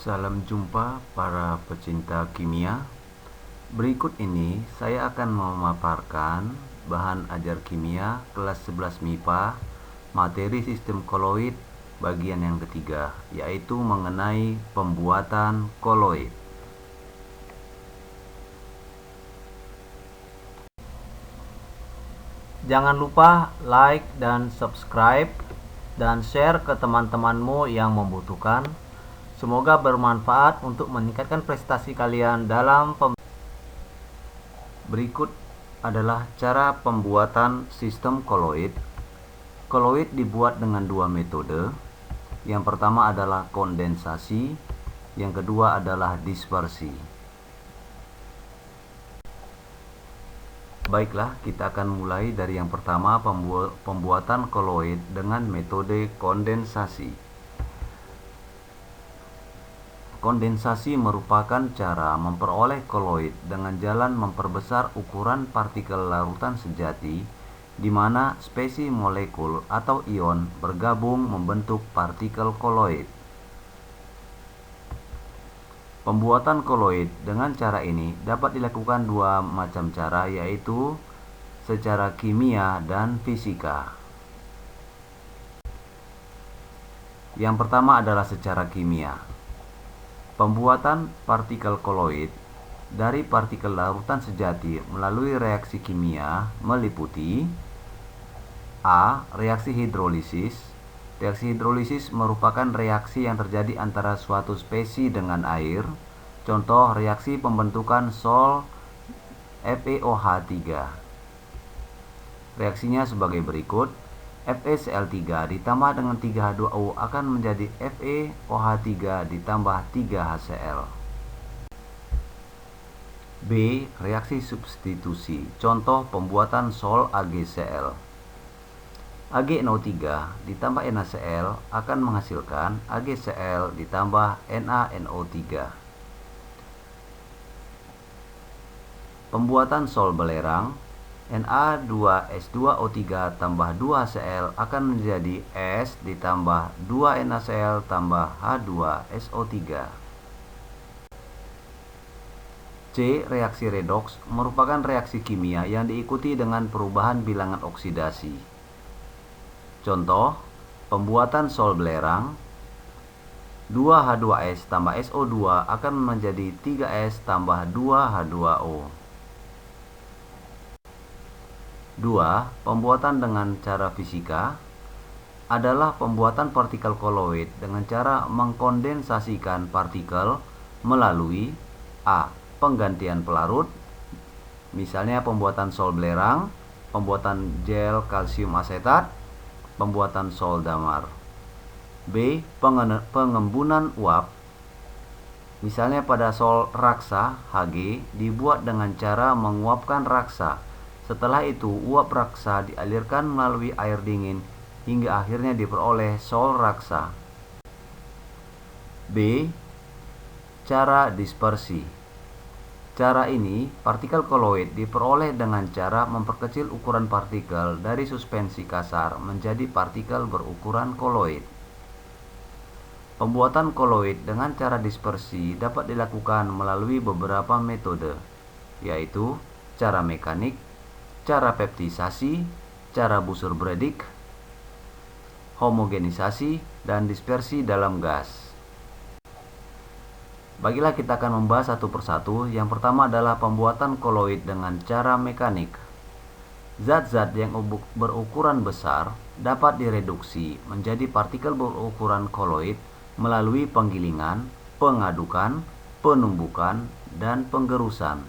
Salam jumpa para pecinta kimia. Berikut ini saya akan memaparkan bahan ajar kimia kelas 11 MIPA, materi sistem koloid bagian yang ketiga, yaitu mengenai pembuatan koloid. Jangan lupa like dan subscribe dan share ke teman-temanmu yang membutuhkan. Semoga bermanfaat untuk meningkatkan prestasi kalian dalam Berikut adalah cara pembuatan sistem koloid. Koloid dibuat dengan dua metode. Yang pertama adalah kondensasi, yang kedua adalah dispersi. Baiklah, kita akan mulai dari yang pertama, pembuatan koloid dengan metode kondensasi. Kondensasi merupakan cara memperoleh koloid dengan jalan memperbesar ukuran partikel larutan sejati, di mana spesies molekul atau ion bergabung membentuk partikel koloid. Pembuatan koloid dengan cara ini dapat dilakukan dua macam cara, yaitu secara kimia dan fisika. Yang pertama adalah secara kimia. Pembuatan partikel koloid dari partikel larutan sejati melalui reaksi kimia meliputi A. Reaksi hidrolisis. Reaksi hidrolisis merupakan reaksi yang terjadi antara suatu spesies dengan air. Contoh reaksi pembentukan sol FeOH3. Reaksinya sebagai berikut. FeCl3 ditambah dengan 3H2O akan menjadi FeOH3 ditambah 3HCl. B. Reaksi substitusi. Contoh pembuatan sol AgCl. AgNO3 ditambah NaCl akan menghasilkan AgCl ditambah NaNO3. Pembuatan sol belerang. Na2S2O3 tambah 2HCl akan menjadi S ditambah 2NaCl tambah H2SO3. C. Reaksi redoks merupakan reaksi kimia yang diikuti dengan perubahan bilangan oksidasi. Contoh, pembuatan sol belerang, 2H2S tambah SO2 akan menjadi 3S tambah 2H2O. 2. Pembuatan dengan cara fisika adalah pembuatan partikel koloid dengan cara mengkondensasikan partikel melalui A. Penggantian pelarut, misalnya pembuatan sol belerang, pembuatan gel kalsium asetat, pembuatan sol damar. B. Pengembunan uap, misalnya pada sol raksa Hg dibuat dengan cara menguapkan raksa. Setelah itu, uap raksa dialirkan melalui air dingin hingga akhirnya diperoleh sol raksa. B. Cara dispersi. Cara ini, partikel koloid diperoleh dengan cara memperkecil ukuran partikel dari suspensi kasar menjadi partikel berukuran koloid. Pembuatan koloid dengan cara dispersi dapat dilakukan melalui beberapa metode, yaitu cara mekanik, cara peptisasi, cara Buser-Bredig, homogenisasi, dan dispersi dalam gas. Baiklah, kita akan membahas satu persatu. Yang pertama adalah pembuatan koloid dengan cara mekanik. Zat-zat yang berukuran besar dapat direduksi menjadi partikel berukuran koloid melalui penggilingan, pengadukan, penumbukan, dan penggerusan.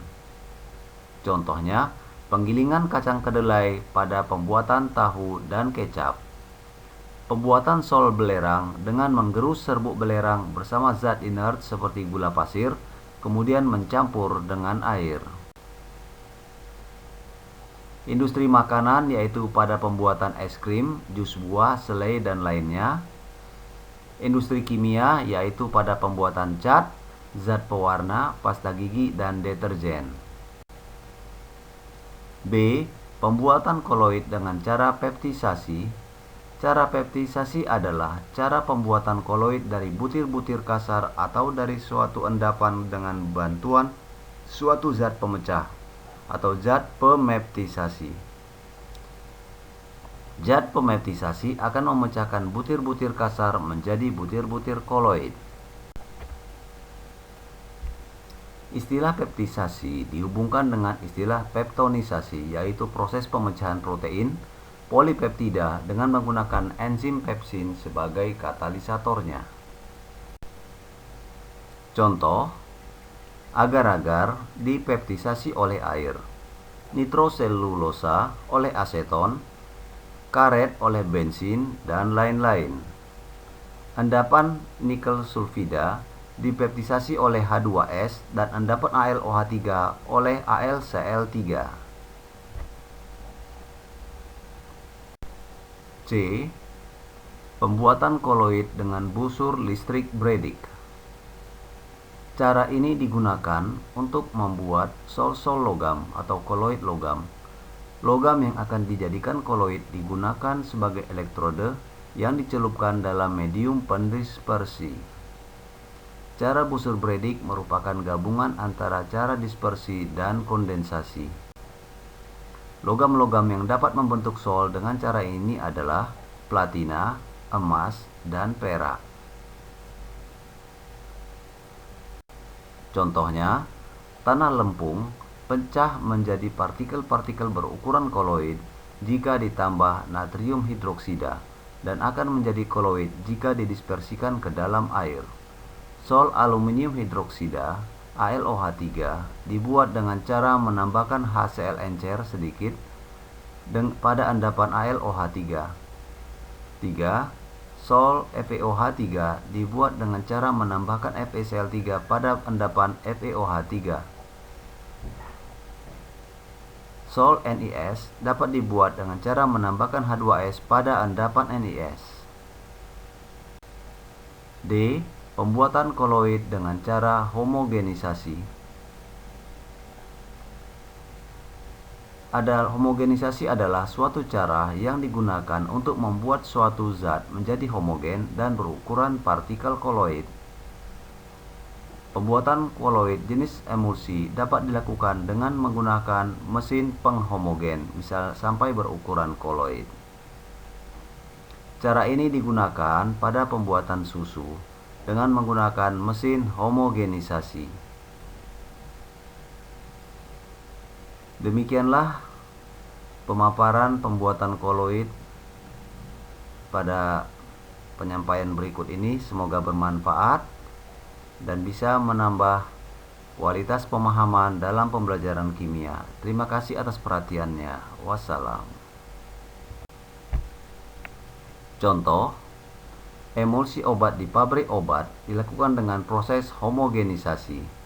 Contohnya, penggilingan kacang kedelai pada pembuatan tahu dan kecap. Pembuatan sol belerang dengan menggerus serbuk belerang bersama zat inert seperti gula pasir, kemudian mencampur dengan air. Industri makanan yaitu pada pembuatan es krim, jus buah, selai, dan lainnya. Industri kimia yaitu pada pembuatan cat, zat pewarna, pasta gigi, dan deterjen. B. Pembuatan koloid dengan cara peptisasi Cara peptisasi adalah cara pembuatan koloid dari butir-butir kasar atau dari suatu endapan dengan bantuan suatu zat pemecah atau zat pemeptisasi. Zat pemeptisasi akan memecahkan butir-butir kasar menjadi butir-butir koloid. Istilah peptisasi dihubungkan dengan istilah peptonisasi, yaitu proses pemecahan protein polipeptida dengan menggunakan enzim pepsin sebagai katalisatornya. Contoh, agar-agar dipeptisasi oleh air, nitroselulosa oleh aseton, karet oleh bensin, dan lain-lain. Endapan nikel sulfida dipeptisasi oleh H2S dan endapan AlOH3 oleh AlCl3. C. Pembuatan koloid dengan busur listrik Bredig. Cara ini digunakan untuk membuat sol-sol logam atau koloid logam. Logam yang akan dijadikan koloid digunakan sebagai elektrode yang dicelupkan dalam medium pendispersi. Cara busur Bredig merupakan gabungan antara cara dispersi dan kondensasi. Logam-logam yang dapat membentuk sol dengan cara ini adalah platina, emas, dan perak. Contohnya, tanah lempung pecah menjadi partikel-partikel berukuran koloid jika ditambah natrium hidroksida dan akan menjadi koloid jika didispersikan ke dalam air. Sol aluminium hidroksida AlOH3 dibuat dengan cara menambahkan HCl encer sedikit pada endapan AlOH3. 3. Sol FeOH3 dibuat dengan cara menambahkan FeCl3 pada endapan FeOH3. Sol NiS dapat dibuat dengan cara menambahkan H2S pada endapan NiS. D. Pembuatan koloid dengan cara homogenisasi. Homogenisasi adalah suatu cara yang digunakan untuk membuat suatu zat menjadi homogen dan berukuran partikel koloid. Pembuatan koloid jenis emulsi dapat dilakukan dengan menggunakan mesin penghomogen, misal sampai berukuran koloid. Cara ini digunakan pada pembuatan susu dengan menggunakan mesin homogenisasi. Demikianlah pemaparan pembuatan koloid pada penyampaian berikut ini. Semoga bermanfaat dan bisa menambah kualitas pemahaman dalam pembelajaran kimia. Terima kasih atas perhatiannya. Wassalam. Contoh, emulsi obat di pabrik obat dilakukan dengan proses homogenisasi.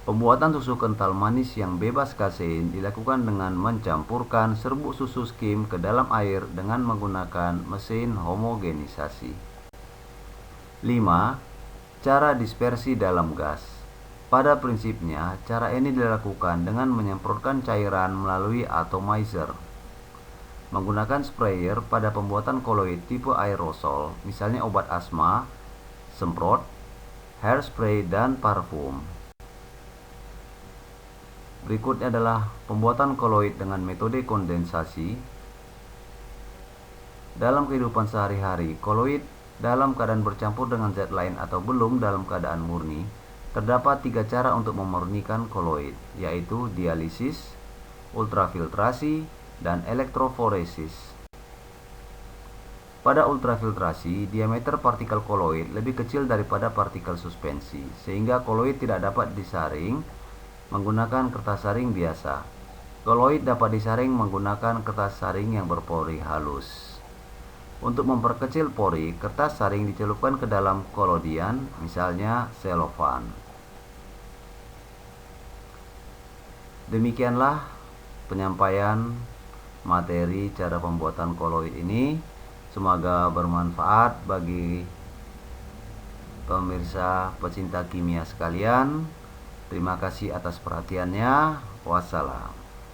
Pembuatan susu kental manis yang bebas kasein dilakukan dengan mencampurkan serbuk susu skim ke dalam air dengan menggunakan mesin homogenisasi. 5. Cara dispersi dalam gas. Pada prinsipnya, cara ini dilakukan dengan menyemprotkan cairan melalui atomizer. Menggunakan sprayer pada pembuatan koloid tipe aerosol, misalnya obat asma, semprot, hairspray, dan parfum. Berikutnya adalah pembuatan koloid dengan metode kondensasi. Dalam kehidupan sehari-hari, koloid dalam keadaan bercampur dengan zat lain atau belum dalam keadaan murni. Terdapat 3 cara untuk memurnikan koloid, yaitu dialisis, ultrafiltrasi, dan elektroforesis. Pada ultrafiltrasi, diameter partikel koloid lebih kecil daripada partikel suspensi, sehingga koloid tidak dapat disaring menggunakan kertas saring biasa. Koloid dapat disaring menggunakan kertas saring yang berpori halus. Untuk memperkecil pori, kertas saring dicelupkan ke dalam kolodian, misalnya selofan. Demikianlah penyampaian materi cara pembuatan koloid ini. Semoga bermanfaat bagi pemirsa pecinta kimia sekalian. Terima kasih atas perhatiannya. Wassalam.